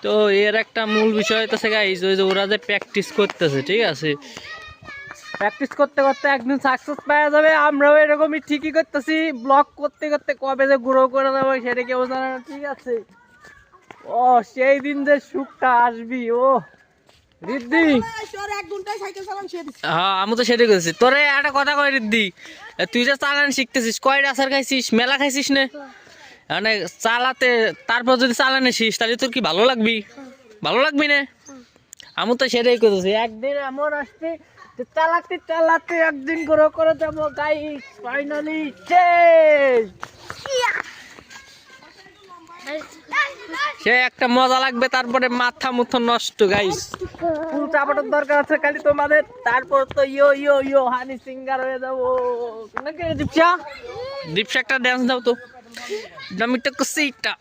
তো এর একটা মূল বিষয় হইতেছে গাইস, ওই যে ওরা যে প্র্যাকটিস করতেছে, ঠিক আছে, প্র্যাকটিস করতে করতে একদিন সাকসেস পাওয়া যাবে। আমরাও এরকমই ঠিকই করতেছি, ব্লগ করতে করতে কবে যে গ্রো করে দেবো সেটা কেউ জানে না, ঠিক আছে। ও সেই দিন যে সুখটা আসবি, ও রিদ্ধি, হ্যাঁ আমি তো সেটাই করছি। তোরে একটা কথা কই রিদ্ধি, তুই যে চালান শিখতেছিস, কয়টা আচার খাইছিস, মেলা খাইছিস না? মানে চালাতে তারপর যদি চালানে শিস তাহলে তোর কি ভালো লাগবি? ভালো লাগবি না? আমি তো সেটাই করতেছি। একদিন এমন আসছে যে চালাতে চালাতে একদিন গ্রো করে যাবো গাইস, ফাইনালি শেষ। সে একটা মজা লাগবে, তারপরে মাথা মুথা নষ্ট গাইস। ফুল চাপাটার দরকার আছে খালি তোমাদের, তারপর তো ইয়ো ইয়ো ইয়ো হানি সিঙ্গার হয়ে যাবো নাকি? দীপশা, দীপশা একটা ড্যান্স দাও তো, দামিটা কুসিটা।